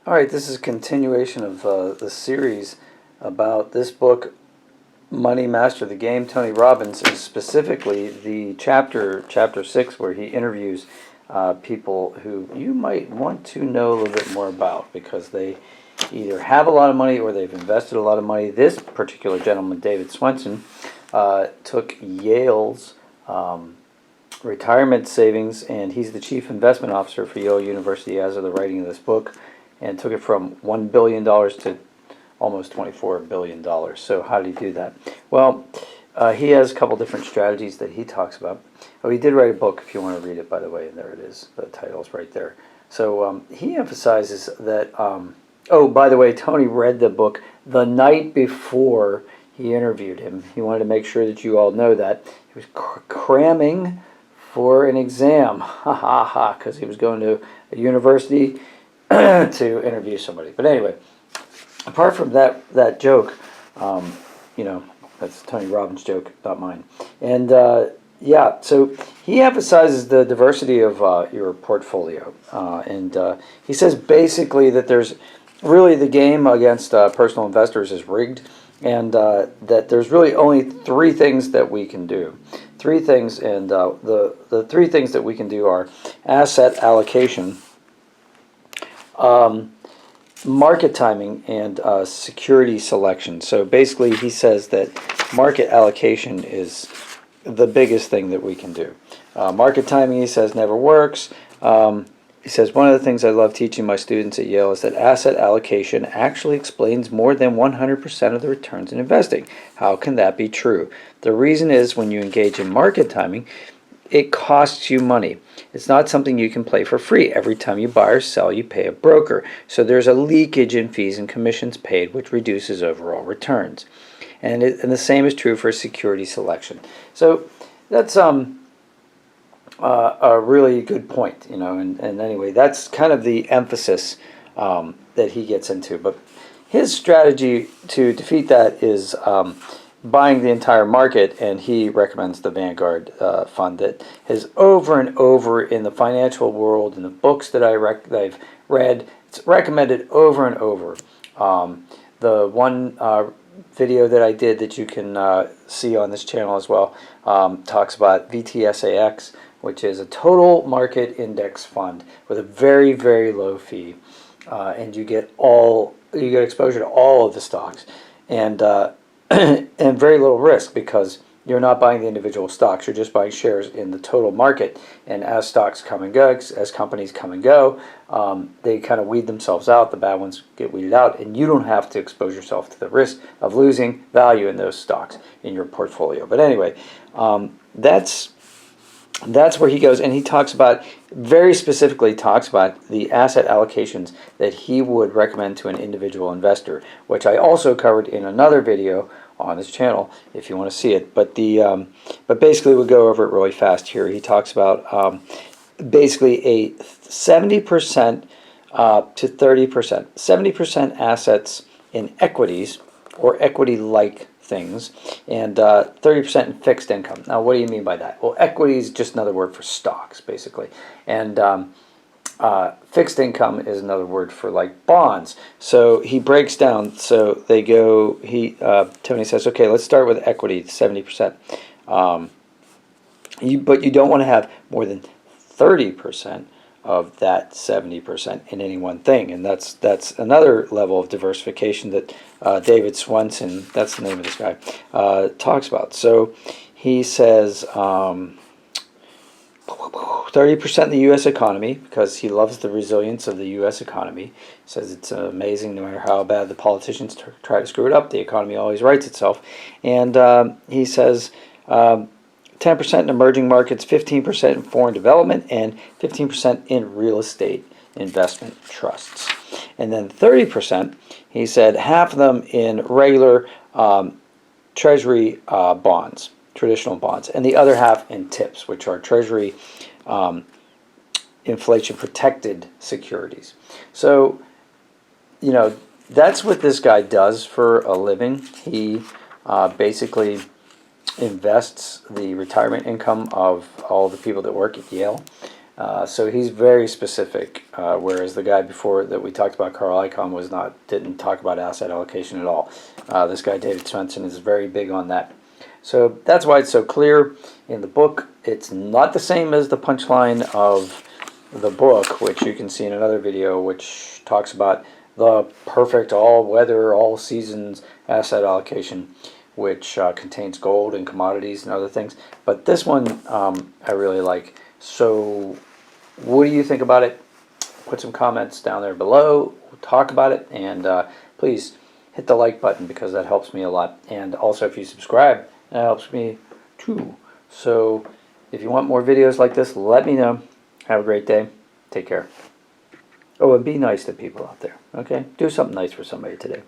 All right, this is a continuation of the series about this book, Money Master the Game, Tony Robbins, and specifically the chapter 6, where he interviews people who you might want to know a little bit more about because they either have a lot of money or they've invested a lot of money. This particular gentleman, David Swensen, took Yale's retirement savings, and he's the chief investment officer for Yale University as of the writing of this book, and took it from $1 billion to almost $24 billion. So how did he do that? Well, he has a couple different strategies that he talks about. Oh, he did write a book, if you want to read it, by the way, and there it is. The title's right there. So he emphasizes that, oh, by the way, Tony read the book the night before he interviewed him. He wanted to make sure that you all know that. He was cramming for an exam, because he was going to a university to interview somebody. But anyway, apart from that joke, that's Tony Robbins' joke, not mine. And yeah, so he emphasizes the diversity of your portfolio, and he says basically that there's really the game against personal investors is rigged, and that there's really only three things that we can do. Three things, and the three things that we can do are asset allocation, market timing, and security selection. So basically he says that market allocation is the biggest thing that we can do. Market timing, he says, never works. He says, one of the things I love teaching my students at Yale is that asset allocation actually explains more than 100% of the returns in investing. How can that be true? The reason is when you engage in market timing, it costs you money. It's not something you can play for free. Every time you buy or sell, you pay a broker. So there's a leakage in fees and commissions paid, which reduces overall returns. And the same is true for security selection. So that's a really good point, and anyway, that's kind of the emphasis that he gets into. But his strategy to defeat that is buying the entire market, and he recommends the Vanguard fund that has over and over in the financial world, in the books that I've read, it's recommended over and over. The one video that I did that you can see on this channel as well talks about VTSAX, which is a total market index fund with a very, very low fee, and you get exposure to all of the stocks, and and very little risk because you're not buying the individual stocks. You're just buying shares in the total market. And as stocks come and go, as companies come and go, they kind of weed themselves out. The bad ones get weeded out, and you don't have to expose yourself to the risk of losing value in those stocks in your portfolio. But anyway, that's where he goes, and he talks about, very specifically talks about the asset allocations that he would recommend to an individual investor, which I also covered in another video on this channel if you want to see it. But but basically we'll go over it really fast here. He talks about basically a 70% to 30%, 70% assets in equities or equity-like things, and 30% in fixed income. Now, what do you mean by that? Well, equity is just another word for stocks, basically, and fixed income is another word for like bonds. So he breaks down. So they go. Tony says, okay, let's start with equity, 70%. But you don't want to have more than 30% of that 70% in any one thing, and that's another level of diversification that David Swensen, that's the name of this guy, talks about. So he says 30% in the U.S. economy, because he loves the resilience of the U.S. economy. He says it's amazing, no matter how bad the politicians try to screw it up, the economy always rights itself. And he says 10% in emerging markets, 15% in foreign development, and 15% in real estate investment trusts. And then 30%, he said, half of them in regular treasury bonds, traditional bonds, and the other half in TIPS, which are treasury inflation protected securities. So, that's what this guy does for a living. He basically invests the retirement income of all the people that work at Yale So he's very specific, whereas the guy before that we talked about, Carl Icahn, didn't talk about asset allocation at all. This guy, David Swensen, is very big on that. So that's why it's so clear in the book. It's not the same as the punchline of the book, which you can see in another video, which talks about the perfect all-weather, all-seasons asset allocation, which contains gold and commodities and other things. But this one I really like. So what do you think about it? Put some comments down there below. We'll talk about it. And please hit the like button because that helps me a lot. And also if you subscribe, that helps me too. So if you want more videos like this, let me know. Have a great day. Take care. Oh, and be nice to people out there. Okay? Do something nice for somebody today.